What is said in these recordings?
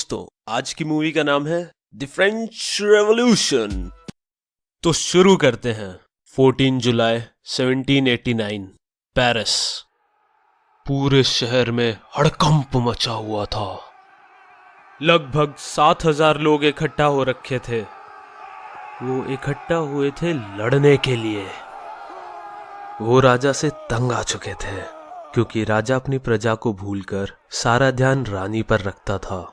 दोस्तों, आज की मूवी का नाम है द फ्रेंच रेवोल्यूशन। तो शुरू करते हैं। 14 जुलाई 1789, पेरिस। पूरे शहर में हड़कंप मचा हुआ था। लगभग 7,000 लोग इकट्ठा हो रखे थे। वो इकट्ठा हुए थे लड़ने के लिए। वो राजा से तंग आ चुके थे, क्योंकि राजा अपनी प्रजा को भूलकर सारा ध्यान रानी पर रखता था।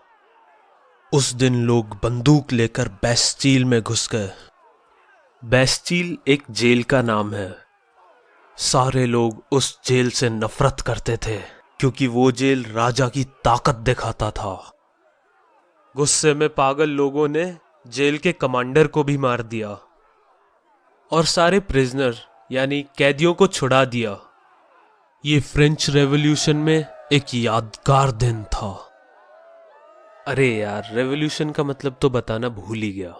उस दिन लोग बंदूक लेकर बैस्टील में घुस गए। बैस्टील एक जेल का नाम है। सारे लोग उस जेल से नफरत करते थे, क्योंकि वो जेल राजा की ताकत दिखाता था। गुस्से में पागल लोगों ने जेल के कमांडर को भी मार दिया और सारे प्रिजनर यानी कैदियों को छुड़ा दिया। ये फ्रेंच रेवोल्यूशन में एक यादगार दिन था। अरे यार, रेवोल्यूशन का मतलब तो बताना भूल ही गया।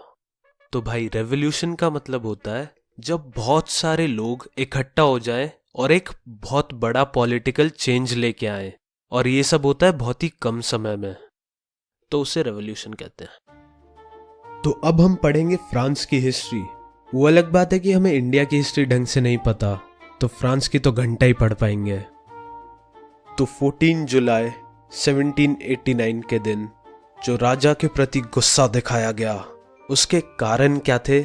तो भाई, रेवोल्यूशन का मतलब होता है जब बहुत सारे लोग इकट्ठा हो जाएं और एक बहुत बड़ा पॉलिटिकल चेंज लेके आए, और ये सब होता है बहुत ही कम समय में, तो उसे रेवोल्यूशन कहते हैं। तो अब हम पढ़ेंगे फ्रांस की हिस्ट्री। वो अलग बात है कि हमें इंडिया की हिस्ट्री ढंग से नहीं पता, तो फ्रांस की तो घंटा ही पढ़ पाएंगे। तो 14 जुलाई 1789 के दिन जो राजा के प्रति गुस्सा दिखाया गया, उसके कारण क्या थे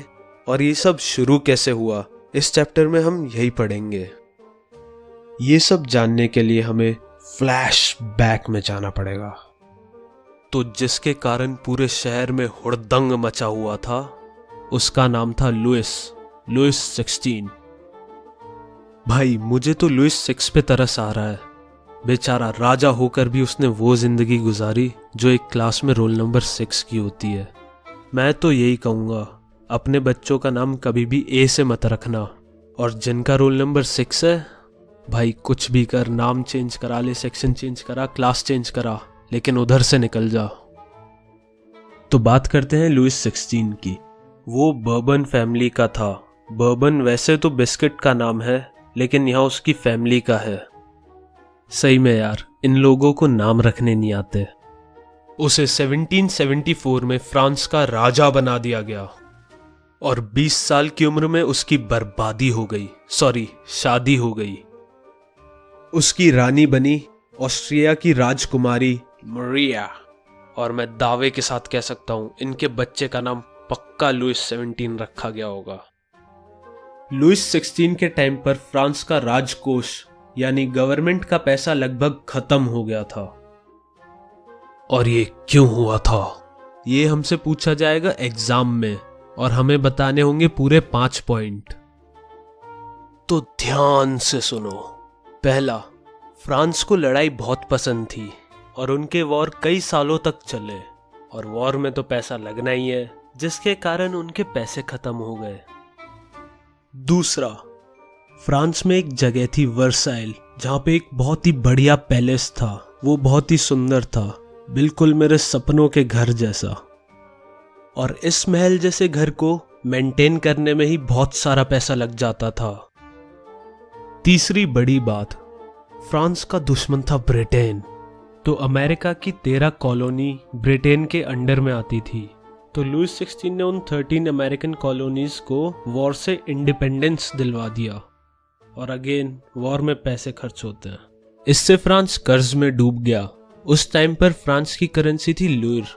और ये सब शुरू कैसे हुआ, इस चैप्टर में हम यही पढ़ेंगे। ये सब जानने के लिए हमें फ्लैशबैक में जाना पड़ेगा। तो जिसके कारण पूरे शहर में हुड़दंग मचा हुआ था, उसका नाम था लुइस 16। भाई, मुझे तो लुइस 6 पे तरस आ रहा है। बेचारा राजा होकर भी उसने वो जिंदगी गुजारी जो एक क्लास में रोल नंबर 6 की होती है। मैं तो यही कहूँगा, अपने बच्चों का नाम कभी भी ए से मत रखना, और जिनका रोल नंबर 6 है, भाई कुछ भी कर, नाम चेंज करा ले, सेक्शन चेंज करा, क्लास चेंज करा, लेकिन उधर से निकल जा। तो बात करते हैं लुइस 16 की। वो बर्बन फैमिली का था। बर्बन वैसे तो बिस्किट का नाम है, लेकिन यहाँ उसकी फैमिली का है। सही में यार, इन लोगों को नाम रखने नहीं आते। उसे 1774 में फ्रांस का राजा बना दिया गया, और 20 साल की उम्र में उसकी बर्बादी हो गई, शादी हो गई। उसकी रानी बनी ऑस्ट्रिया की राजकुमारी मरिया, और मैं दावे के साथ कह सकता हूं इनके बच्चे का नाम पक्का लुइस 17 रखा गया होगा। लुइस 16 के टाइम पर फ्रांस का राजकोष यानी गवर्नमेंट का पैसा लगभग खत्म हो गया था। और ये क्यों हुआ था, ये हमसे पूछा जाएगा एग्जाम में, और हमें बताने होंगे पूरे 5 पॉइंट। तो ध्यान से सुनो। पहला, फ्रांस को लड़ाई बहुत पसंद थी और उनके वॉर कई सालों तक चले, और वॉर में तो पैसा लगना ही है, जिसके कारण उनके पैसे खत्म हो गए। दूसरा, फ्रांस में एक जगह थी वर्साइल, जहां पे एक बहुत ही बढ़िया पैलेस था। वो बहुत ही सुंदर था, बिल्कुल मेरे सपनों के घर जैसा, और इस महल जैसे घर को मेंटेन करने में ही बहुत सारा पैसा लग जाता था। तीसरी बड़ी बात, फ्रांस का दुश्मन था ब्रिटेन, तो अमेरिका की 13 कॉलोनी ब्रिटेन के अंडर में आती थी। तो लुइस 16 ने उन 13 अमेरिकन कॉलोनीज को वॉर से इंडिपेंडेंस दिलवा दिया, और अगेन वॉर में पैसे खर्च होते हैं। इससे फ्रांस कर्ज में डूब गया। उस टाइम पर फ्रांस की करेंसी थी लुइर,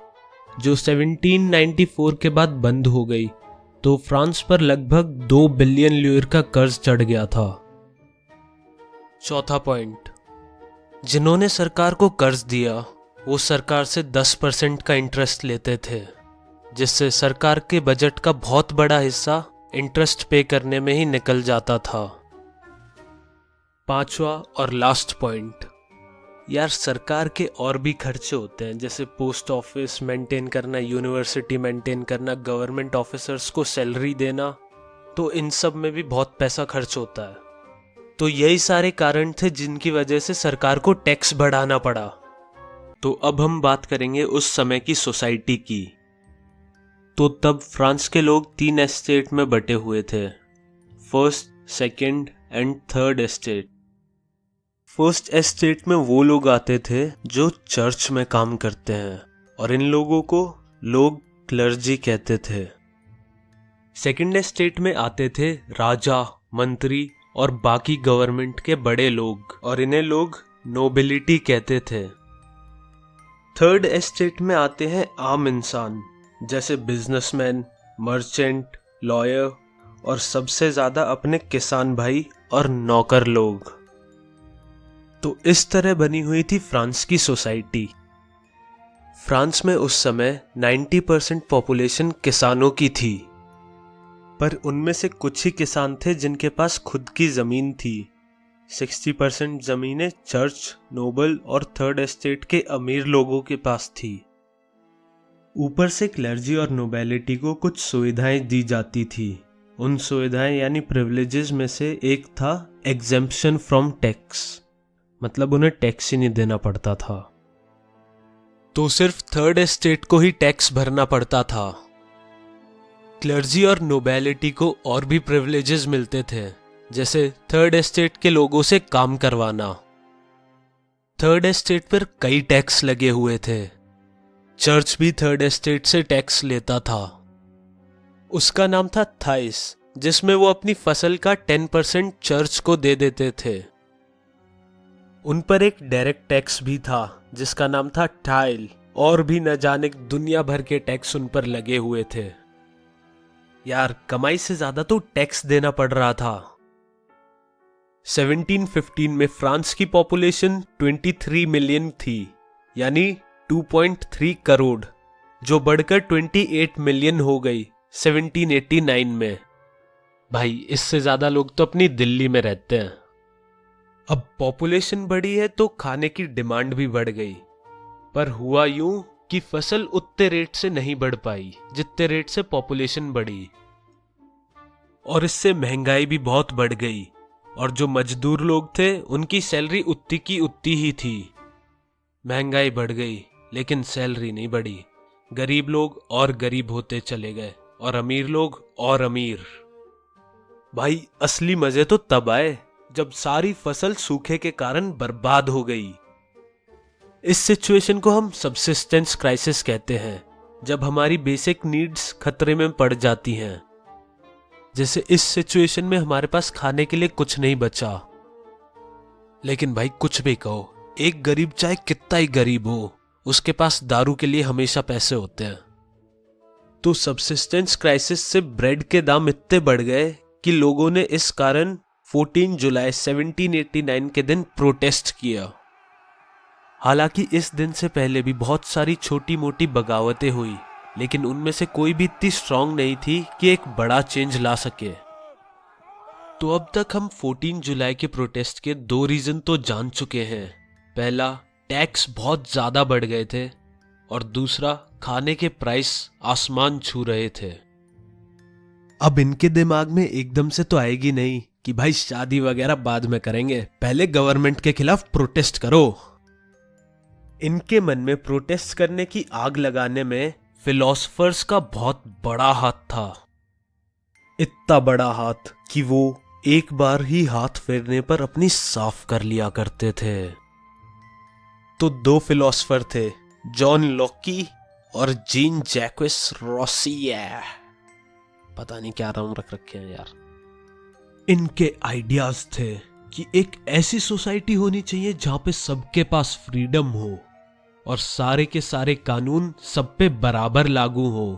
जो 1794 के बाद बंद हो गई, तो फ्रांस पर लगभग 2 बिलियन लुइर का कर्ज चढ़ गया था। चौथा पॉइंट, जिन्होंने सरकार को कर्ज दिया वो सरकार से 10% का इंटरेस्ट लेते थे, जिससे सरकार के बजट का बहुत बड़ा हिस्सा इंटरेस्ट पे करने में ही निकल जाता था। पांचवा और लास्ट पॉइंट, यार सरकार के और भी खर्चे होते हैं, जैसे पोस्ट ऑफिस मेंटेन करना, यूनिवर्सिटी मेंटेन करना, गवर्नमेंट ऑफिसर्स को सैलरी देना, तो इन सब में भी बहुत पैसा खर्च होता है। तो यही सारे कारण थे जिनकी वजह से सरकार को टैक्स बढ़ाना पड़ा। तो अब हम बात करेंगे उस समय की सोसाइटी की। तो तब फ्रांस के लोग 3 एस्टेट में बटे हुए थे, first, second and third estate. First estate में वो लोग आते थे जो चर्च में काम करते हैं, और इन लोगों को लोग क्लर्जी कहते थे। सेकंड एस्टेट में आते थे राजा, मंत्री और बाकी गवर्नमेंट के बड़े लोग, और इन्हें लोग नोबिलिटी कहते थे। थर्ड एस्टेट में आते हैं आम इंसान, जैसे बिजनेसमैन, मर्चेंट, लॉयर और सबसे ज्यादा अपने किसान भाई और नौकर लोग। तो इस तरह बनी हुई थी फ्रांस की सोसाइटी। फ्रांस में उस समय 90% पॉपुलेशन किसानों की थी, पर उनमें से कुछ ही किसान थे जिनके पास खुद की जमीन थी। 60% जमीनें चर्च, नोबल और थर्ड एस्टेट के अमीर लोगों के पास थी। ऊपर से क्लर्जी और नोबिलिटी को कुछ सुविधाएं दी जाती थी। उन सुविधाएं यानी प्रिविलेजेस में से एक था एग्जेम्पशन फ्रॉम टैक्स, मतलब उन्हें टैक्स ही नहीं देना पड़ता था। तो सिर्फ थर्ड एस्टेट को ही टैक्स भरना पड़ता था। क्लर्जी और नोबिलिटी को और भी प्रिविलेजेस मिलते थे, जैसे थर्ड एस्टेट के लोगों से काम करवाना। थर्ड एस्टेट पर कई टैक्स लगे हुए थे। चर्च भी थर्ड एस्टेट से टैक्स लेता था। उसका नाम था थाइस, जिसमें वो अपनी फसल का 10% चर्च को दे देते थे। उन पर एक डायरेक्ट टैक्स भी था जिसका नाम था टाइल, और भी न जाने दुनिया भर के टैक्स उन पर लगे हुए थे। यार, कमाई से ज्यादा तो टैक्स देना पड़ रहा था। 1715 में फ्रांस की पॉपुलेशन 23 मिलियन थी, यानी 2.3 करोड़, जो बढ़कर 28 मिलियन हो गई 1789 में। भाई, इससे ज्यादा लोग तो अपनी दिल्ली में रहते हैं। अब पॉपुलेशन बढ़ी है तो खाने की डिमांड भी बढ़ गई, पर हुआ यूं कि फसल उतने रेट से नहीं बढ़ पाई जितने रेट से पॉपुलेशन बढ़ी, और इससे महंगाई भी बहुत बढ़ गई, और जो मजदूर लोग थे उनकी सैलरी उतनी की उतनी ही थी। महंगाई बढ़ गई लेकिन सैलरी नहीं बढ़ी। गरीब लोग और गरीब होते चले गए और अमीर लोग और अमीर। भाई, असली मजे तो तब आए जब सारी फसल सूखे के कारण बर्बाद हो गई। इस सिचुएशन को हम सबसिस्टेंस क्राइसिस कहते हैं, जब हमारी बेसिक नीड्स खतरे में पड़ जाती हैं। जैसे इस सिचुएशन में हमारे पास खाने के लिए कुछ नहीं बचा। लेकिन भाई, कुछ भी कहो, एक गरीब चाहे कितना ही गरीब हो, उसके पास दारू के लिए हमेशा पैसे होते हैं। तो सबसिस्टेंस क्राइसिस से ब्रेड के दाम इतने बढ़ गए कि लोगों ने इस कारण 14 जुलाई 1789 के दिन प्रोटेस्ट किया। हालांकि इस दिन से पहले भी बहुत सारी छोटी मोटी बगावतें हुई, लेकिन उनमें से कोई भी इतनी स्ट्रांग नहीं थी कि एक बड़ा चेंज ला सके। तो अब तक हम 14 जुलाई के प्रोटेस्ट के 2 रीजन तो जान चुके हैं। पहला, टैक्स बहुत ज्यादा बढ़ गए थे, और दूसरा, खाने के प्राइस आसमान छू रहे थे। अब इनके दिमाग में एकदम से तो आएगी नहीं कि भाई शादी वगैरह बाद में करेंगे, पहले गवर्नमेंट के खिलाफ प्रोटेस्ट करो। इनके मन में प्रोटेस्ट करने की आग लगाने में फिलोसफर्स का बहुत बड़ा हाथ था। इतना बड़ा हाथ कि वो एक बार ही हाथ फेरने पर अपनी साफ कर लिया करते थे। तो 2 फिलोसफर थे, जॉन लॉकी और जीन जैक्विस रोसियर। पता नहीं क्या नाम रख रखे हैं यार। इनके आइडियाज थे कि एक ऐसी सोसाइटी होनी चाहिए जहां पे सबके पास फ्रीडम हो और सारे के सारे कानून सब पे बराबर लागू हो।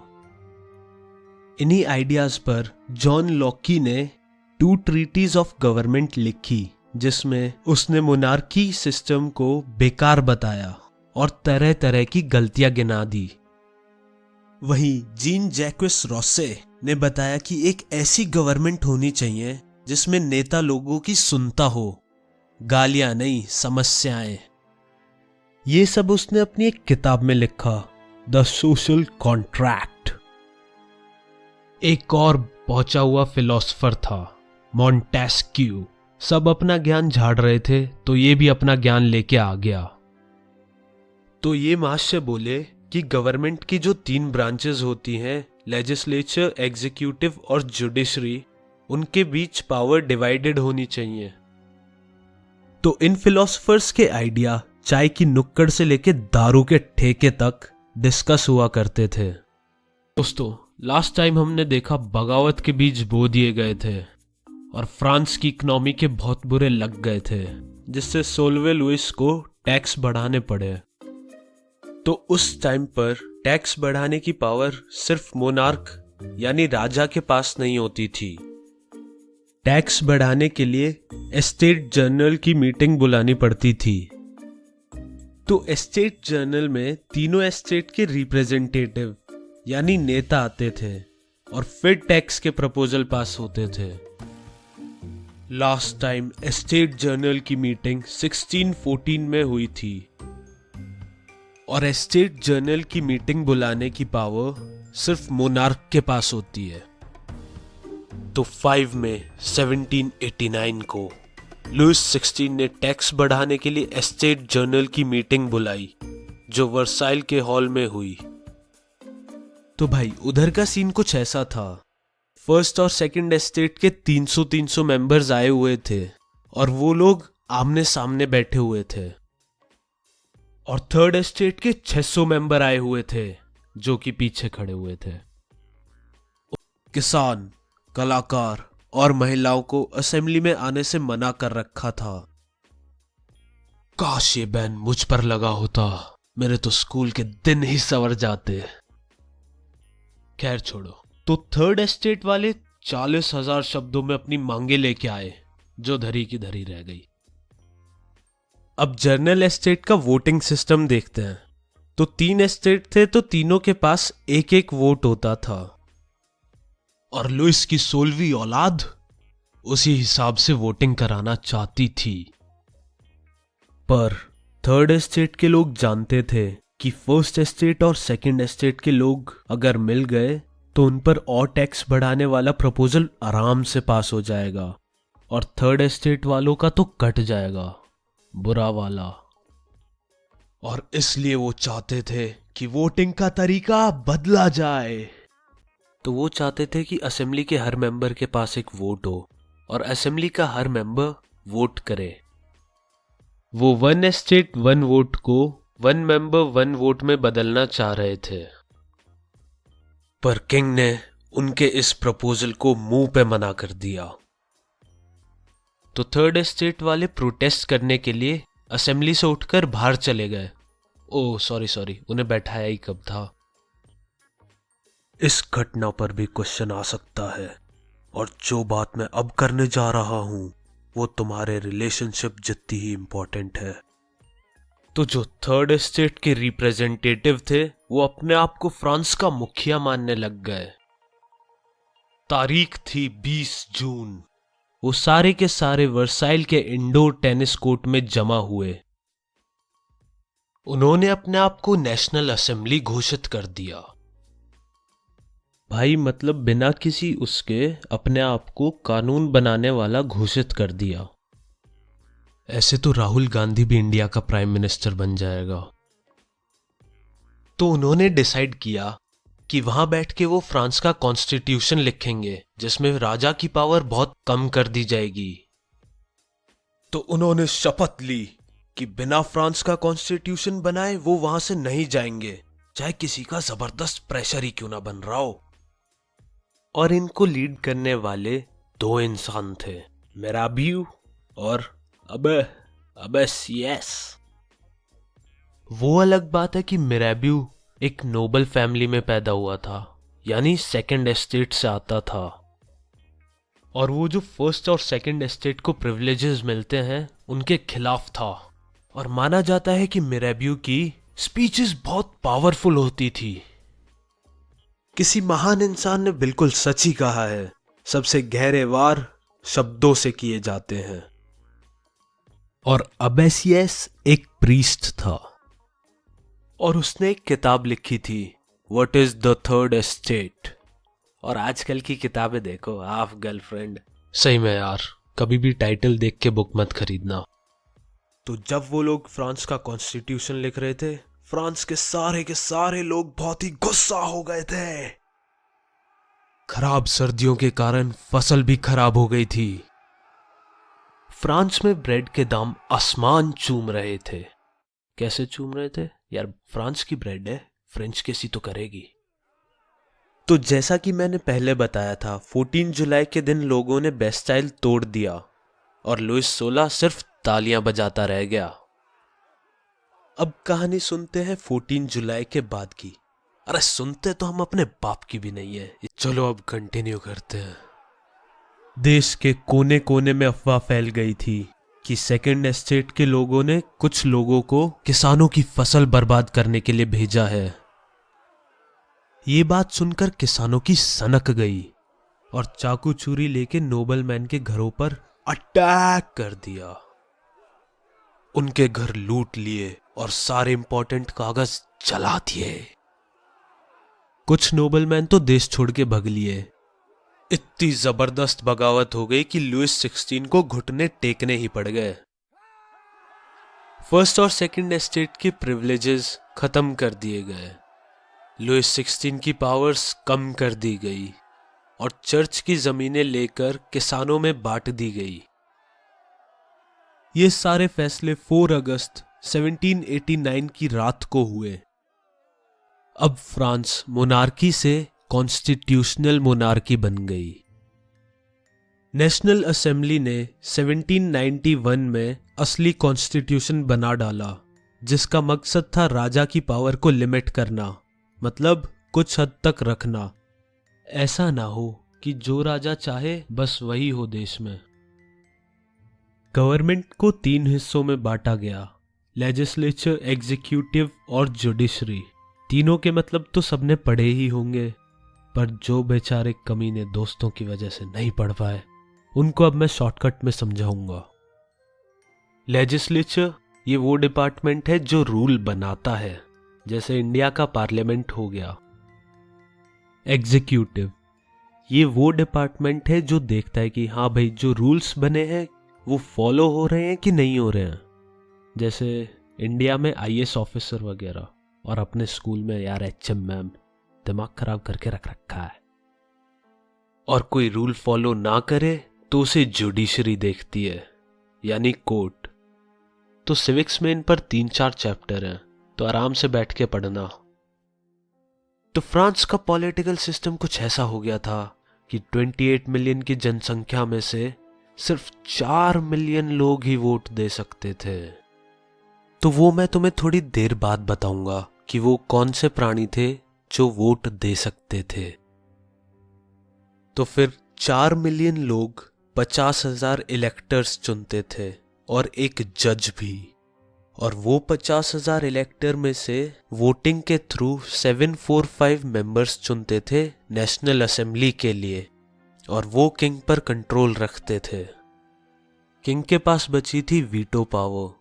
इन्हीं आइडियाज पर जॉन लॉकी ने 2 ट्रीटीज ऑफ गवर्नमेंट लिखी, जिसमें उसने मोनार्की सिस्टम को बेकार बताया और तरह तरह की गलतियां गिना दी। वहीं जीन जैक्विस रोसे ने बताया कि एक ऐसी गवर्नमेंट होनी चाहिए जिसमें नेता लोगों की सुनता हो, गालियां नहीं, समस्याएं। ये सब उसने अपनी एक किताब में लिखा, द सोशल कॉन्ट्रैक्ट। एक और पहुंचा हुआ फिलोसफर था, मॉन्टेस्क्यू। सब अपना ज्ञान झाड़ रहे थे तो ये भी अपना ज्ञान लेके आ गया। तो ये महाशय बोले कि गवर्नमेंट की जो 3 ब्रांचेस होती हैं, लेजिस्लेचर, एग्जीक्यूटिव और जुडिशरी, उनके बीच पावर डिवाइडेड होनी चाहिए। तो इन फिलोसफर्स के आइडिया चाय की नुक्कड़ से लेके दारू के ठेके तक डिस्कस हुआ करते थे। दोस्तों, लास्ट टाइम हमने देखा बगावत के बीज बो दिए गए थे और फ्रांस की इकोनॉमी के बहुत बुरे लग गए थे, जिससे सोल्वे लुइस को टैक्स बढ़ाने पड़े। तो उस टाइम पर टैक्स बढ़ाने की पावर सिर्फ मोनार्क यानी राजा के पास नहीं होती थी। टैक्स बढ़ाने के लिए एस्टेट जनरल की मीटिंग बुलानी पड़ती थी। तो एस्टेट जनरल में तीनों एस्टेट के रिप्रेजेंटेटिव यानी नेता आते थे और फिर टैक्स के प्रपोजल पास होते थे। लास्ट टाइम एस्टेट जनरल की मीटिंग 1614 में हुई थी और एस्टेट जनरल की मीटिंग बुलाने की पावर सिर्फ मोनार्क के पास होती है। तो 5 मई 1789 को लुइस 16 ने टैक्स बढ़ाने के लिए एस्टेट जनरल की मीटिंग बुलाई, जो वर्साइल के हॉल में हुई। तो भाई उधर का सीन कुछ ऐसा था। फर्स्ट और सेकंड एस्टेट के 300 मेंबर्स आए हुए थे और वो लोग आमने सामने बैठे हुए थे, और थर्ड एस्टेट के 600 मेंबर आए हुए थे जो कि पीछे खड़े हुए थे। किसान, कलाकार और महिलाओं को असेंबली में आने से मना कर रखा था। काश ये बैन मुझ पर लगा होता, मेरे तो स्कूल के दिन ही संवर जाते। खैर छोड़ो। तो थर्ड एस्टेट वाले 40,000 शब्दों में अपनी मांगे लेके आए, जो धरी की धरी रह गई। अब जर्नल एस्टेट का वोटिंग सिस्टम देखते हैं। तो 3 एस्टेट थे, तो तीनों के पास एक एक वोट होता था, और लुइस की 16वीं औलाद उसी हिसाब से वोटिंग कराना चाहती थी। पर थर्ड एस्टेट के लोग जानते थे कि फर्स्ट एस्टेट और सेकंड एस्टेट के लोग अगर मिल गए तो उन पर और टैक्स बढ़ाने वाला प्रपोजल आराम से पास हो जाएगा, और थर्ड एस्टेट वालों का तो कट जाएगा, बुरा वाला। और इसलिए वो चाहते थे कि वोटिंग का तरीका बदला जाए। तो वो चाहते थे कि असेंबली के हर मेंबर के पास एक वोट हो और असेंबली का हर मेंबर वोट करे। वो 1 एस्टेट 1 वोट को 1 मेंबर 1 वोट में बदलना चाह रहे थे, पर किंग ने उनके इस प्रपोजल को मुंह पे मना कर दिया। तो थर्ड एस्टेट वाले प्रोटेस्ट करने के लिए असेंबली से उठकर बाहर चले गए। ओह सॉरी, उन्हें बैठाया ही कब था। इस घटना पर भी क्वेश्चन आ सकता है, और जो बात मैं अब करने जा रहा हूं वो तुम्हारे रिलेशनशिप जितनी ही इंपॉर्टेंट है। तो जो थर्ड एस्टेट के रिप्रेजेंटेटिव थे वो अपने आप को फ्रांस का मुखिया मानने लग गए। तारीख थी 20 जून। वो सारे के सारे वर्साइल के इंडोर टेनिस कोर्ट में जमा हुए। उन्होंने अपने आप को नेशनल असेंबली घोषित कर दिया। भाई मतलब बिना किसी उसके अपने आप को कानून बनाने वाला घोषित कर दिया। ऐसे तो राहुल गांधी भी इंडिया का प्राइम मिनिस्टर बन जाएगा। तो उन्होंने डिसाइड किया कि वहां बैठ के वो फ्रांस का कॉन्स्टिट्यूशन लिखेंगे, जिसमें राजा की पावर बहुत कम कर दी जाएगी। तो उन्होंने शपथ ली कि बिना फ्रांस का कॉन्स्टिट्यूशन बनाए वो वहां से नहीं जाएंगे, चाहे किसी का जबरदस्त प्रेशर ही क्यों ना बन रहा हो। और इनको लीड करने वाले 2 इंसान थे, मिराबियो और अबेसियस। वो अलग बात है कि मिराबियो एक नोबल फैमिली में पैदा हुआ था, यानी सेकंड एस्टेट से आता था, और वो जो फर्स्ट और सेकंड एस्टेट को प्रिविलेजेस मिलते हैं उनके खिलाफ था। और माना जाता है कि मिराबियो की स्पीचेस बहुत पावरफुल होती थी। किसी महान इंसान ने बिल्कुल सच ही कहा है, सबसे गहरे वार शब्दों से किए जाते हैं। और अबेसियस एक प्रीस्ट था और उसने एक किताब लिखी थी, what is the third estate. और आजकल की किताबें देखो, हाफ गर्लफ्रेंड। सही में यार, कभी भी टाइटल देख के बुक मत खरीदना। तो जब वो लोग फ्रांस का कॉन्स्टिट्यूशन लिख रहे थे, फ्रांस के सारे लोग बहुत ही गुस्सा हो गए थे। खराब सर्दियों के कारण फसल भी खराब हो गई थी। फ्रांस में ब्रेड के दाम आसमान चूम रहे थे। कैसे चूम रहे थे यार, फ्रांस की ब्रेड है, फ्रेंच कैसी तो करेगी। तो जैसा कि मैंने पहले बताया था, 14 जुलाई के दिन लोगों ने बेस्टाइल तोड़ दिया और लुइस 16 सिर्फ तालियां बजाता रह गया। अब कहानी सुनते हैं 14 जुलाई के बाद की। अरे सुनते तो हम अपने बाप की भी नहीं है। चलो अब कंटिन्यू करते हैं। देश के कोने कोने में अफवाह फैल गई थी कि सेकंड एस्टेट के लोगों ने कुछ लोगों को किसानों की फसल बर्बाद करने के लिए भेजा है। ये बात सुनकर किसानों की सनक गई और चाकू चूरी लेके नोबलमैन के घरों पर अटैक कर दिया। उनके घर लूट लिए और सारे इंपॉर्टेंट कागज जला दिए। कुछ नोबलमैन तो देश छोड़ के भग लिए। इतनी जबरदस्त बगावत हो गई कि लुइस 16 को घुटने टेकने ही पड़ गए। फर्स्ट और सेकंड एस्टेट के प्रिविलेजेस खत्म कर दिए गए, लुइस 16 की पावर्स कम कर दी गई और चर्च की जमीनें लेकर किसानों में बांट दी गई। ये सारे फैसले 4 अगस्त 1789 की रात को हुए। अब फ्रांस मोनार्की से कॉन्स्टिट्यूशनल मोनार्की बन गई। नेशनल असेंबली ने 1791 में असली कॉन्स्टिट्यूशन बना डाला, जिसका मकसद था राजा की पावर को लिमिट करना, मतलब कुछ हद तक रखना। ऐसा ना हो कि जो राजा चाहे बस वही हो देश में। गवर्नमेंट को 3 हिस्सों में बांटा गया, लेजिस्लेचर, एग्जीक्यूटिव और जुडिशरी। तीनों के मतलब तो सबने पढ़े ही होंगे, पर जो बेचारे कमीने दोस्तों की वजह से नहीं पढ़ पाए, उनको अब मैं शॉर्टकट में समझाऊंगा। लेजिस्लेचर ये वो डिपार्टमेंट है जो रूल बनाता है, जैसे इंडिया का पार्लियामेंट हो गया। एग्जीक्यूटिव ये वो डिपार्टमेंट है जो देखता है कि हाँ भाई, जो रूल्स बने हैं वो फॉलो हो रहे हैं कि नहीं हो रहे हैं। जैसे इंडिया में आईएएस ऑफिसर वगैरह, और अपने स्कूल में यार एचएम मैम दिमाग खराब करके रख रखा है। और कोई रूल फॉलो ना करे तो उसे जुडिशरी देखती है, यानी कोर्ट। तो सिविक्स में इन पर 3-4 चैप्टर हैं, तो आराम से बैठ के पढ़ना। तो फ्रांस का पॉलिटिकल सिस्टम कुछ ऐसा हो गया था कि 28 मिलियन की जनसंख्या में से सिर्फ 4 मिलियन लोग ही वोट दे सकते थे। तो वो मैं तुम्हें थोड़ी देर बाद बताऊंगा कि वो कौन से प्राणी थे जो वोट दे सकते थे। तो फिर 4 मिलियन लोग 50,000 इलेक्टर्स चुनते थे और एक जज भी। और वो 50,000 इलेक्टर में से वोटिंग के थ्रू 745 मेंबर्स चुनते थे नेशनल असेंबली के लिए, और वो किंग पर कंट्रोल रखते थे। किंग के पास बची थी वीटो पावर,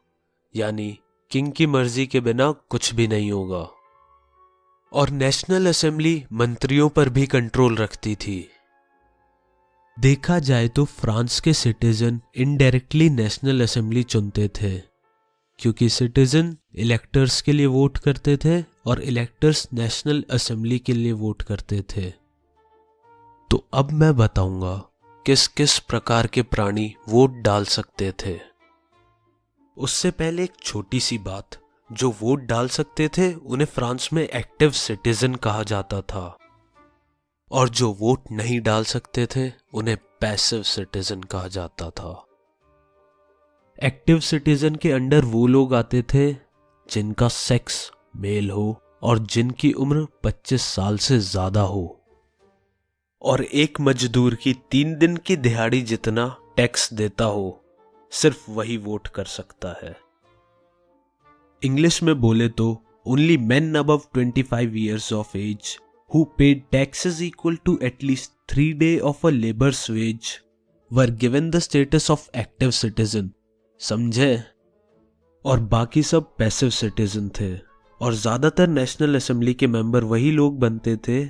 यानी किंग की मर्जी के बिना कुछ भी नहीं होगा। और नेशनल असेंबली मंत्रियों पर भी कंट्रोल रखती थी। देखा जाए तो फ्रांस के सिटीजन इनडायरेक्टली नेशनल असेंबली चुनते थे, क्योंकि सिटीजन इलेक्टर्स के लिए वोट करते थे और इलेक्टर्स नेशनल असेंबली के लिए वोट करते थे। तो अब मैं बताऊंगा किस किस प्रकार के प्राणी वोट डाल सकते थे। उससे पहले एक छोटी सी बात, जो वोट डाल सकते थे उन्हें फ्रांस में एक्टिव सिटीजन कहा जाता था, और जो वोट नहीं डाल सकते थे उन्हें पैसिव सिटीजन कहा जाता था। एक्टिव सिटीजन के अंडर वो लोग आते थे जिनका सेक्स मेल हो और जिनकी उम्र 25 साल से ज्यादा हो, और एक मजदूर की 3 दिन की दिहाड़ी जितना टैक्स देता हो, सिर्फ वही वोट कर सकता है। इंग्लिश में बोले तो only main above 25 years of age who paid taxes equal to at least 3 days of a labor's wage were given the status of active citizen। समझे? और बाकी सब पैसिव सिटीजन थे, और ज्यादातर नेशनल असेंबली के मेंबर वही लोग बनते थे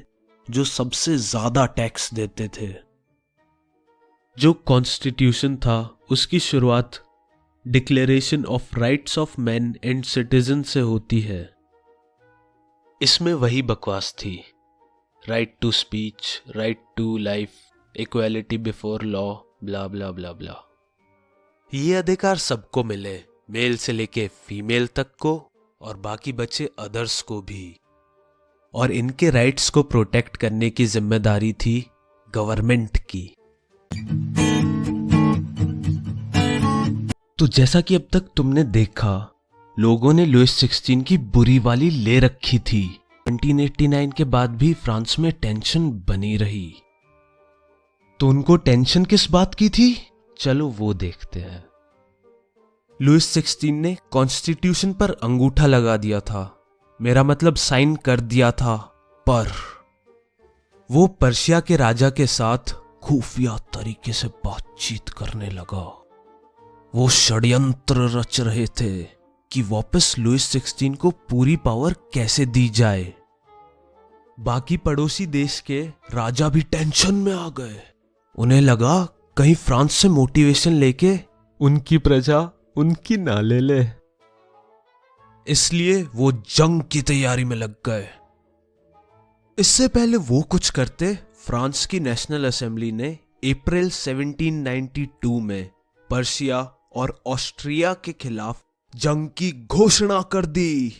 जो सबसे ज्यादा टैक्स देते थे। जो कॉन्स्टिट्यूशन था उसकी शुरुआत declaration of rights of man and citizen से होती है। इसमें वही बकवास थी, right to speech, right to life, equality before law, blah blah blah blah. ये अधिकार सबको मिले, मेल से लेके फीमेल तक को, और बाकी बचे अदर्स को भी। और इनके राइट्स को प्रोटेक्ट करने की जिम्मेदारी थी गवर्नमेंट की। तो जैसा कि अब तक तुमने देखा, लोगों ने लुईस 16 की बुरी वाली ले रखी थी। 1789 के बाद भी फ्रांस में टेंशन बनी रही। तो उनको टेंशन किस बात की थी, चलो वो देखते हैं। लुईस 16 ने कॉन्स्टिट्यूशन पर अंगूठा लगा दिया था, मेरा मतलब साइन कर दिया था, पर वो पर्शिया के राजा के साथ खुफिया तरीके से बातचीत करने लगा। वो षड्यंत्र रच रहे थे कि वापस लुईस 16 को पूरी पावर कैसे दी जाए। बाकी पड़ोसी देश के राजा भी टेंशन में आ गए। उन्हें लगा कहीं फ्रांस से मोटिवेशन लेके उनकी प्रजा उनकी ना ले ले, इसलिए वो जंग की तैयारी में लग गए। इससे पहले वो कुछ करते, फ्रांस की नेशनल असेंबली ने अप्रैल 1792 में पर्शिया और ऑस्ट्रिया के खिलाफ जंग की घोषणा कर दी।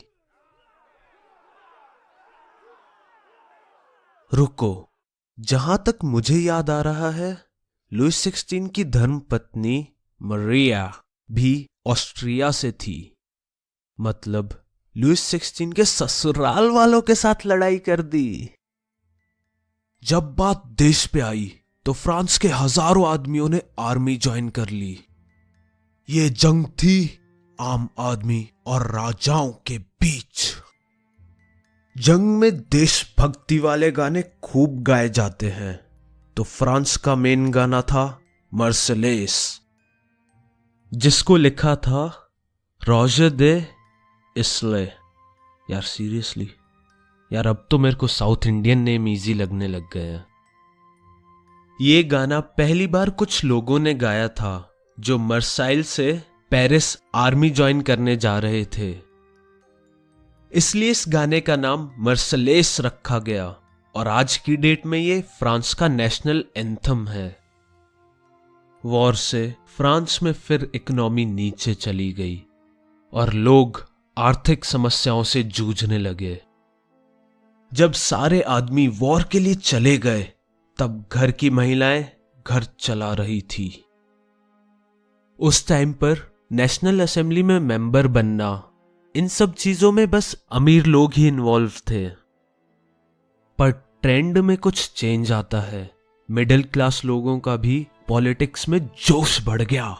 रुको, जहां तक मुझे याद आ रहा है, लुईस 16 की धर्मपत्नी मरिया भी ऑस्ट्रिया से थी। मतलब लुईस 16 के ससुराल वालों के साथ लड़ाई कर दी। जब बात देश पे आई तो फ्रांस के हजारों आदमियों ने आर्मी ज्वाइन कर ली। ये जंग थी आम आदमी और राजाओं के बीच। जंग में देशभक्ति वाले गाने खूब गाए जाते हैं, तो फ्रांस का मेन गाना था मर्सेलेस, जिसको लिखा था रॉजर दे इसले। यार सीरियसली, यार अब तो मेरे को साउथ इंडियन नेम इजी लगने लग गया। ये गाना पहली बार कुछ लोगों ने गाया था जो मर्साइल से पेरिस आर्मी ज्वाइन करने जा रहे थे, इसलिए इस गाने का नाम मर्सेलेस रखा गया और आज की डेट में ये फ्रांस का नेशनल एंथम है। वॉर से फ्रांस में फिर इकोनॉमी नीचे चली गई और लोग आर्थिक समस्याओं से जूझने लगे। जब सारे आदमी वॉर के लिए चले गए, तब घर की महिलाएं घर चला रही थी। उस टाइम पर नेशनल असेंबली में मेंबर बनना, इन सब चीजों में बस अमीर लोग ही इन्वॉल्व थे। पर ट्रेंड में कुछ चेंज आता है, मिडिल क्लास लोगों का भी पॉलिटिक्स में जोश बढ़ गया।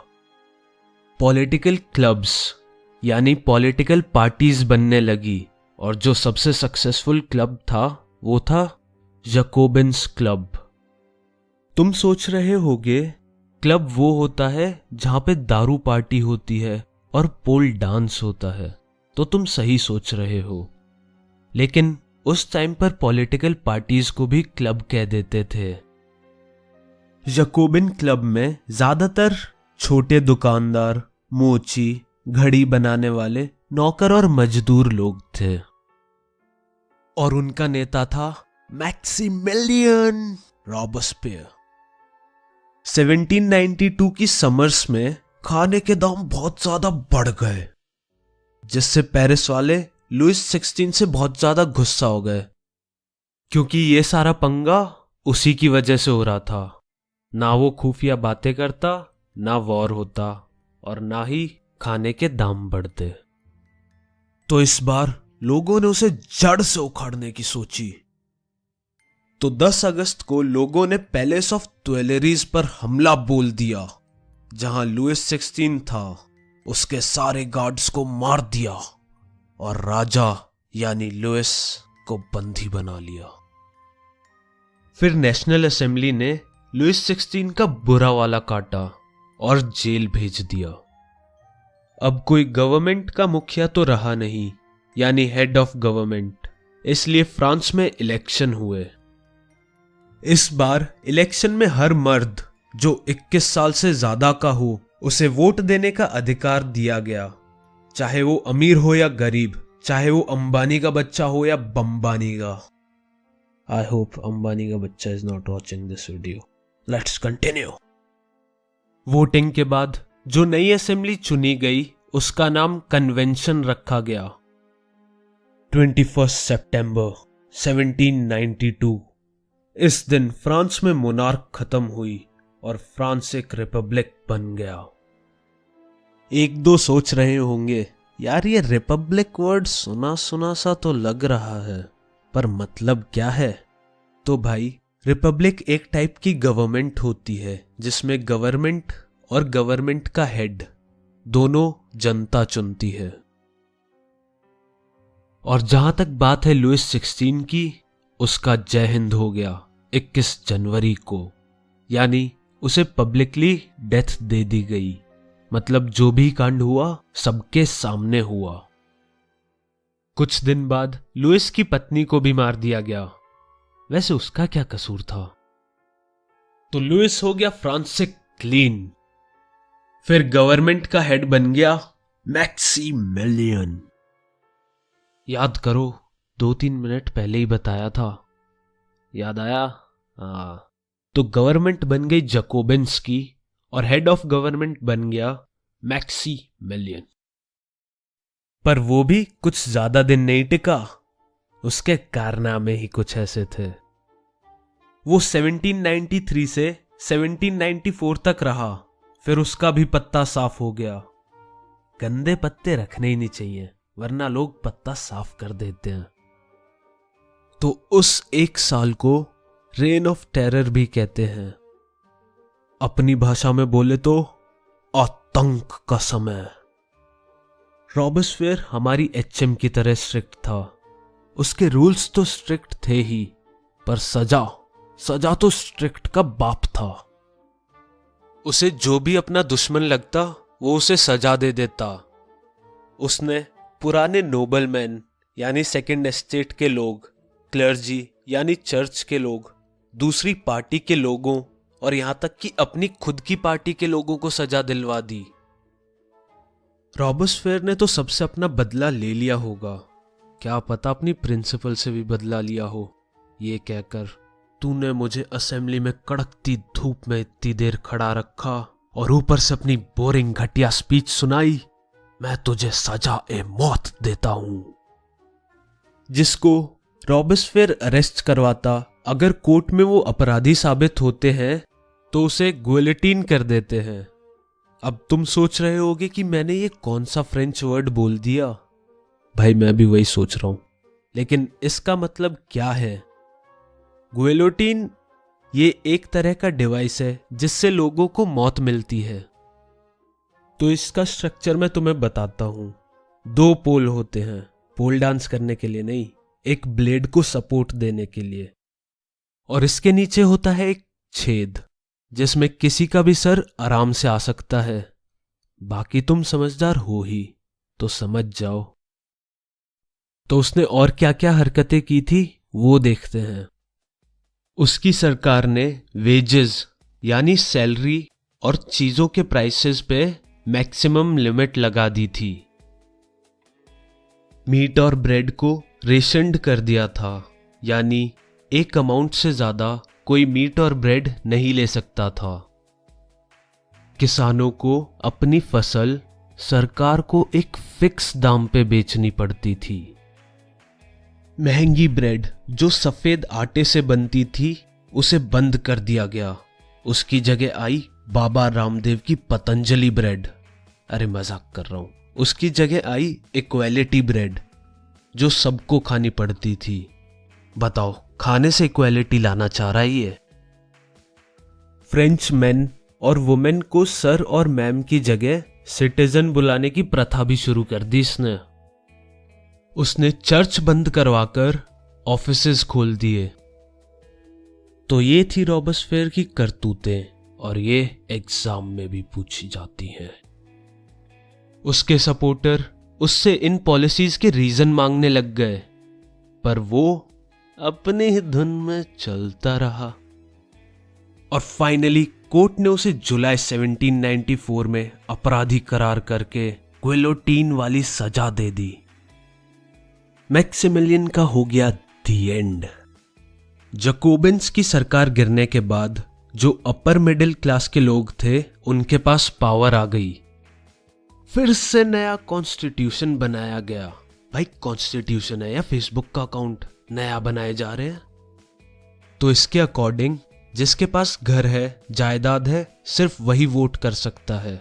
पॉलिटिकल क्लब्स यानी पॉलिटिकल पार्टीज बनने लगी और जो सबसे सक्सेसफुल क्लब था वो था जैकोबिन्स क्लब। तुम सोच रहे होगे क्लब वो होता है जहां पे दारू पार्टी होती है और पोल डांस होता है, तो तुम सही सोच रहे हो। लेकिन उस टाइम पर पॉलिटिकल पार्टीज को भी क्लब कह देते थे। जैकोबिन क्लब में ज्यादातर छोटे दुकानदार, मोची, घड़ी बनाने वाले, नौकर और मजदूर लोग थे। और उनका नेता था मैक्सिमिलियन रॉबस्पियर। 1792 की समर्स में खाने के दाम बहुत ज्यादा बढ़ गए, जिससे पेरिस वाले लुईस 16 से बहुत ज्यादा गुस्सा हो गए, क्योंकि ये सारा पंगा उसी की वजह से हो रहा था। ना वो खुफिया बातें करता, ना वॉर होता और ना ही खाने के दाम बढ़ते। तो इस बार लोगों ने उसे जड़ से उखाड़ने की सोची। तो 10 अगस्त को लोगों ने पैलेस ऑफ ट्वेलेरीज पर हमला बोल दिया। जहां लुईस 16 था, उसके सारे गार्ड्स को मार दिया और राजा यानी लुईस को बंदी बना लिया। फिर नेशनल असेंबली ने लुईस 16 का बुरा वाला काटा और जेल भेज दिया। अब कोई गवर्नमेंट का मुखिया तो रहा नहीं, यानी हेड ऑफ गवर्नमेंट, इसलिए फ्रांस में इलेक्शन हुए। इस बार इलेक्शन में हर मर्द जो 21 साल से ज्यादा का हो, उसे वोट देने का अधिकार दिया गया, चाहे वो अमीर हो या गरीब, चाहे वो अंबानी का बच्चा हो या बम्बानी का। आई होप अंबानी का बच्चा is not watching this video. Let's continue. Voting के बाद जो नई असेंबली चुनी गई, उसका नाम कन्वेंशन रखा गया। 21 सितंबर 1792। इस दिन फ्रांस में मोनार्क खत्म हुई और फ्रांस एक रिपब्लिक बन गया। एक दो सोच रहे होंगे, यार ये रिपब्लिक वर्ड सुना सुना सा तो लग रहा है, पर मतलब क्या है? तो भाई, रिपब्लिक एक टाइप की गवर्नमेंट होती है जिसमें गवर्नमेंट और गवर्नमेंट का हेड दोनों जनता चुनती है। और जहां तक बात है लुइस 16 की, उसका जय हिंद हो गया 21 जनवरी को, यानी उसे पब्लिकली डेथ दे दी गई। मतलब जो भी कांड हुआ सबके सामने हुआ। कुछ दिन बाद लुइस की पत्नी को भी मार दिया गया। वैसे उसका क्या कसूर था? तो लुइस हो गया फ्रांस से क्लीन। फिर गवर्नमेंट का हेड बन गया मैक्सिमिलियन। याद करो, 2-3 मिनट पहले ही बताया था। याद आया? तो गवर्नमेंट बन गई जैकोबिन्स की और हेड ऑफ गवर्नमेंट बन गया मैक्सिमिलियन। पर वो भी कुछ ज्यादा दिन नहीं टिका। उसके कारनामे ही कुछ ऐसे थे। वो 1793 से 1794 तक रहा, फिर उसका भी पत्ता साफ हो गया। गंदे पत्ते रखने ही नहीं चाहिए, वरना लोग पत्ता साफ कर देते हैं। तो उस एक साल को रेन ऑफ टेरर भी कहते हैं। अपनी भाषा में बोले तो आतंक का समय। रॉबेस्पियर हमारी एचएम की तरह स्ट्रिक्ट था। उसके रूल्स तो स्ट्रिक्ट थे ही, पर सजा तो स्ट्रिक्ट का बाप था। उसे जो भी अपना दुश्मन लगता वो उसे सजा दे देता। उसने पुराने नोबलमैन यानी सेकंड एस्टेट के लोग, क्लर्जी यानी चर्च के लोग, दूसरी पार्टी के लोगों और यहां तक कि अपनी खुद की पार्टी के लोगों को सजा दिलवा दी। रॉबेस्पियर ने तो सबसे अपना बदला ले लिया होगा, क्या पता अपनी प्रिंसिपल से भी बदला लिया हो, ये कहकर तूने मुझे असेंबली में कड़कती धूप में इतनी देर खड़ा रखा और ऊपर से अपनी बोरिंग घटिया स्पीच सुनाई, मैं तुझे सजा ए मौत देता हूं। जिसको रॉबेस्पियर अरेस्ट करवाता, अगर कोर्ट में वो अपराधी साबित होते हैं तो उसे गुइलेटिन कर देते हैं। अब तुम सोच रहे होगे कि मैंने ये कौन सा फ्रेंच वर्ड बोल दिया। भाई मैं भी वही सोच रहा हूं, लेकिन इसका मतलब क्या है? गुइलेटिन ये एक तरह का डिवाइस है जिससे लोगों को मौत मिलती है। तो इसका स्ट्रक्चर मैं तुम्हें बताता हूं। 2 पोल होते हैं, पोल डांस करने के लिए नहीं, एक ब्लेड को सपोर्ट देने के लिए। और इसके नीचे होता है एक छेद जिसमें किसी का भी सर आराम से आ सकता है। बाकी तुम समझदार हो ही तो समझ जाओ। तो उसने और क्या क्या हरकतें की थी वो देखते हैं। उसकी सरकार ने वेजेस यानी सैलरी और चीजों के प्राइसेस पे मैक्सिमम लिमिट लगा दी थी। मीट और ब्रेड को रेशन्ड कर दिया था, यानी एक अमाउंट से ज्यादा कोई मीट और ब्रेड नहीं ले सकता था। किसानों को अपनी फसल सरकार को एक फिक्स दाम पे बेचनी पड़ती थी। महंगी ब्रेड जो सफेद आटे से बनती थी उसे बंद कर दिया गया। उसकी जगह आई बाबा रामदेव की पतंजलि ब्रेड। अरे मजाक कर रहा हूं। उसकी जगह आई इक्वालिटी ब्रेड जो सबको खानी पड़ती थी। बताओ, खाने से इक्वालिटी लाना चाह रहा है ये? फ्रेंच मैन और वुमेन को सर और मैम की जगह सिटीजन बुलाने की प्रथा भी शुरू कर दी इसने। उसने चर्च बंद करवाकर ऑफिसेज खोल दिए। तो ये थी रॉबेस्पियर की करतूतें, और ये एग्जाम में भी पूछी जाती हैं। उसके सपोर्टर उससे इन पॉलिसीज के रीजन मांगने लग गए, पर वो अपने ही धुन में चलता रहा। और फाइनली कोर्ट ने उसे जुलाई 1794 में अपराधी करार करके गिलोटीन वाली सजा दे दी। मैक्सिमिलियन का हो गया दी एंड। जैकोबिन्स की सरकार गिरने के बाद जो अपर मिडिल क्लास के लोग थे उनके पास पावर आ गई। फिर से नया कॉन्स्टिट्यूशन बनाया गया भाई कॉन्स्टिट्यूशन है या फेसबुक का अकाउंट नया बनाए जा रहे हैं? तो इसके अकॉर्डिंग जिसके पास घर है, जायदाद है, सिर्फ वही वोट कर सकता है।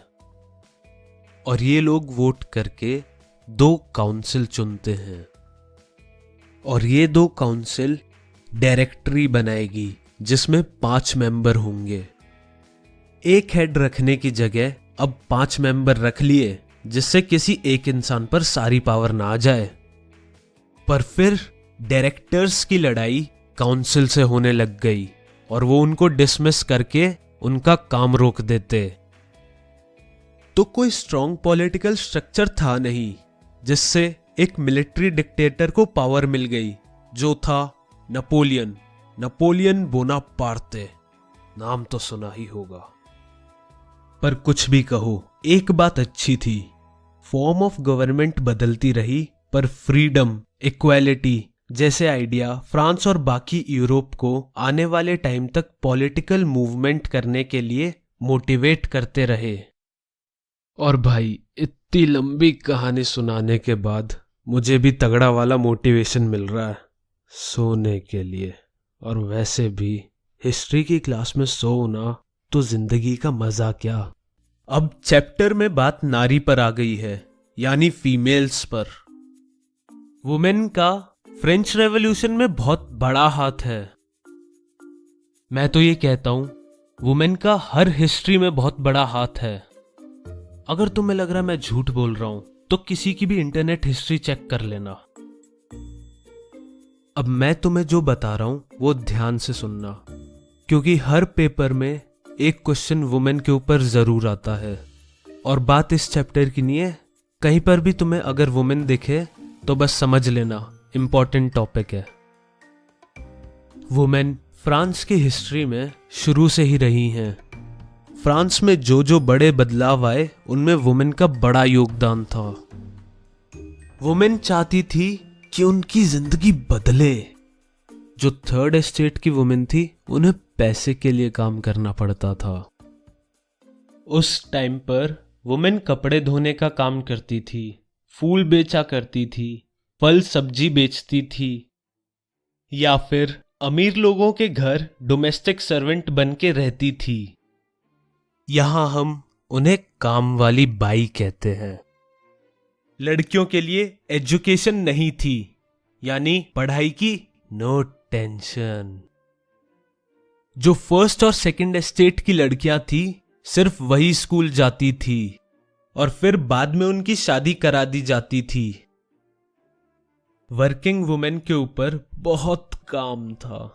और ये लोग वोट करके 2 काउंसिल चुनते हैं और ये 2 काउंसिल डायरेक्टरी बनाएगी जिसमें 5 मेंबर होंगे। एक हेड रखने की जगह अब 5 मेंबर रख लिए जिससे किसी एक इंसान पर सारी पावर ना आ जाए। पर फिर डायरेक्टर्स की लड़ाई काउंसिल से होने लग गई और वो उनको डिसमिस करके उनका काम रोक देते। तो कोई स्ट्रॉन्ग पॉलिटिकल स्ट्रक्चर था नहीं जिससे एक मिलिट्री डिक्टेटर को पावर मिल गई, जो था नपोलियन बोनापार्टे। नाम तो सुना ही होगा। पर कुछ भी कहो, एक बात अच्छी थी, फॉर्म ऑफ गवर्नमेंट बदलती रही पर फ्रीडम, इक्वालिटी जैसे आइडिया फ्रांस और बाकी यूरोप को आने वाले टाइम तक पॉलिटिकल मूवमेंट करने के लिए मोटिवेट करते रहे। और भाई इतनी लंबी कहानी सुनाने के बाद मुझे भी तगड़ा वाला मोटिवेशन मिल रहा है सोने के लिए। और वैसे भी हिस्ट्री की क्लास में सो ना तो जिंदगी का मजा क्या। अब चैप्टर में बात नारी पर आ गई है, यानी फीमेल्स पर। वुमेन का फ्रेंच रेवोल्यूशन में बहुत बड़ा हाथ है। मैं तो ये कहता हूं वुमेन का हर हिस्ट्री में बहुत बड़ा हाथ है। अगर तुम्हें लग रहा मैं झूठ बोल रहा हूं तो किसी की भी इंटरनेट हिस्ट्री चेक कर लेना। अब मैं तुम्हें जो बता रहा हूं वो ध्यान से सुनना, क्योंकि हर पेपर में एक क्वेश्चन वुमेन के ऊपर जरूर आता है। और बात इस चैप्टर की नहीं है, कहीं पर भी तुम्हें अगर वुमेन दिखे तो बस समझ लेना इंपॉर्टेंट टॉपिक है। वुमेन फ्रांस की हिस्ट्री में शुरू से ही रही हैं। फ्रांस में जो जो बड़े बदलाव आए उनमें वुमेन का बड़ा योगदान था। वुमेन चाहती थी कि उनकी जिंदगी बदले। जो थर्ड एस्टेट की वुमेन थी उन्हें पैसे के लिए काम करना पड़ता था। उस टाइम पर वुमेन कपड़े धोने का काम करती थी, फूल बेचा करती थी, फल सब्जी बेचती थी, या फिर अमीर लोगों के घर डोमेस्टिक सर्वेंट बन के रहती थी। यहां हम उन्हें काम वाली बाई कहते हैं। लड़कियों के लिए एजुकेशन नहीं थी, यानी पढ़ाई की नो टेंशन। जो फर्स्ट और सेकंड एस्टेट की लड़कियां थी सिर्फ वही स्कूल जाती थी और फिर बाद में उनकी शादी करा दी जाती थी। वर्किंग वुमेन के ऊपर बहुत काम था।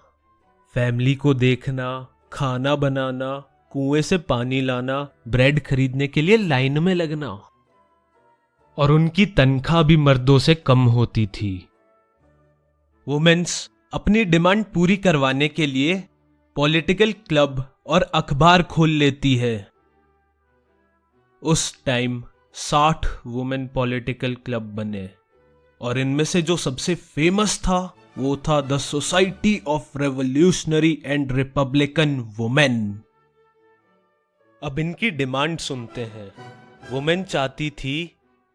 फैमिली को देखना, खाना बनाना, कुएं से पानी लाना, ब्रेड खरीदने के लिए लाइन में लगना। और उनकी तनख्वाह भी मर्दों से कम होती थी। वुमेन्स अपनी डिमांड पूरी करवाने के लिए पॉलिटिकल क्लब और अखबार खोल लेती है। उस टाइम 60 वुमेन पॉलिटिकल क्लब बने और इनमें से जो सबसे फेमस था वो था the society of revolutionary and Republican women. अब इनकी डिमांड सुनते हैं। वुमेन चाहती थी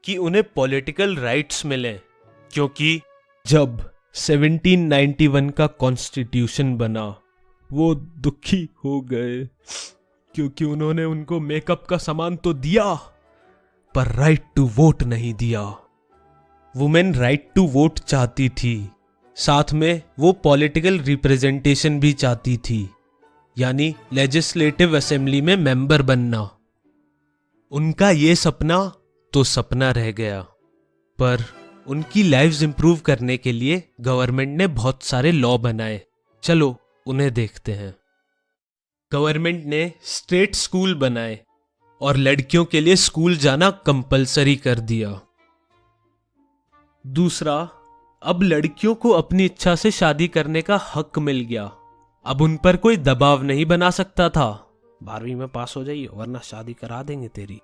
कि उन्हें पॉलिटिकल राइट्स मिलें, क्योंकि जब 1791 का कॉन्स्टिट्यूशन बना वो दुखी हो गए, क्योंकि उन्होंने उनको मेकअप का सामान तो दिया पर राइट टू वोट नहीं दिया। वुमेन राइट टू वोट चाहती थी, साथ में वो पॉलिटिकल रिप्रेजेंटेशन भी चाहती थी, यानी लेजिस्लेटिव असेंबली में मेंबर बनना। उनका ये सपना तो सपना रह गया, पर उनकी लाइव्स इंप्रूव करने के लिए गवर्नमेंट ने बहुत सारे लॉ बनाए। चलो उन्हें देखते हैं। गवर्नमेंट ने स्टेट स्कूल बनाए और लड़कियों के लिए स्कूल जाना कंपलसरी कर दिया। दूसरा, अब लड़कियों को अपनी इच्छा से शादी करने का हक मिल गया। अब उन पर कोई दबाव नहीं बना सकता था, 12वीं में पास हो जाइए वरना शादी करा देंगे तेरी।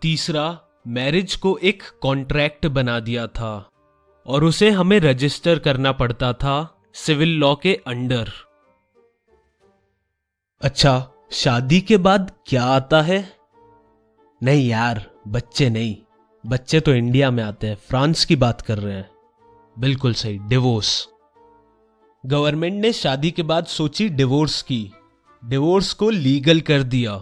तीसरा, मैरिज को एक कॉन्ट्रैक्ट बना दिया था और उसे हमें रजिस्टर करना पड़ता था सिविल लॉ के अंडर। अच्छा, शादी के बाद क्या आता है? नहीं यार, बच्चे नहीं, बच्चे तो इंडिया में आते हैं, फ्रांस की बात कर रहे हैं। बिल्कुल सही, डिवोर्स। गवर्नमेंट ने शादी के बाद सोची डिवोर्स की, डिवोर्स को लीगल कर दिया।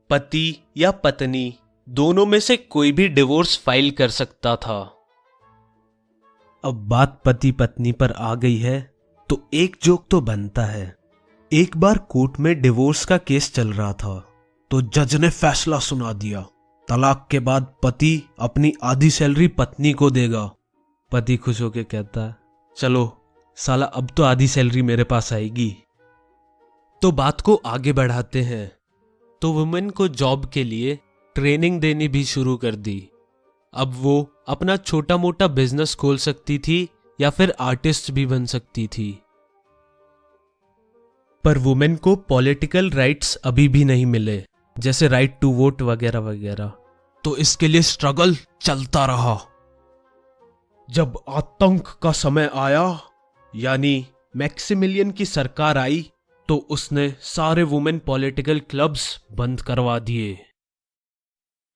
पति या पत्नी दोनों में से कोई भी डिवोर्स फाइल कर सकता था। अब बात पति पत्नी पर आ गई है तो एक जोक तो बनता है। एक बार कोर्ट में डिवोर्स का केस चल रहा था तो जज ने फैसला सुना दिया, तलाक के बाद पति अपनी आधी सैलरी पत्नी को देगा। पति खुश होकर कहता है, चलो साला अब तो आधी सैलरी मेरे पास आएगी। तो बात को आगे बढ़ाते हैं तो वुमेन को जॉब के लिए ट्रेनिंग देनी भी शुरू कर दी। अब वो अपना छोटा मोटा बिजनेस खोल सकती थी या फिर आर्टिस्ट भी बन सकती थी। पर वुमेन को पॉलिटिकल राइट्स अभी भी नहीं मिले, जैसे राइट टू वोट वगैरह वगैरह। तो इसके लिए स्ट्रगल चलता रहा। जब आतंक का समय आया, यानी मैक्सिमिलियन की सरकार आई, तो उसने सारे वुमेन पॉलिटिकल क्लब्स बंद करवा दिए।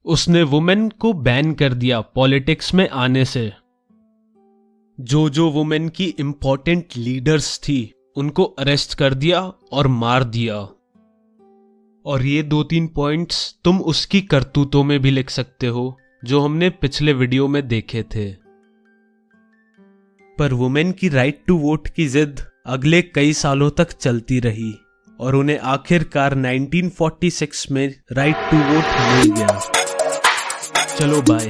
उसने वुमेन को बैन कर दिया पॉलिटिक्स में आने से। जो वुमेन की इंपॉर्टेंट लीडर्स थी उनको अरेस्ट कर दिया और मार दिया। और ये 2-3 पॉइंट्स तुम उसकी करतूतों में भी लिख सकते हो जो हमने पिछले वीडियो में देखे थे। पर वुमेन की राइट टू वोट की जिद अगले कई सालों तक चलती रही और उन्हें आखिरकार 1946 में राइट टू वोट मिल गया। चलो बाय।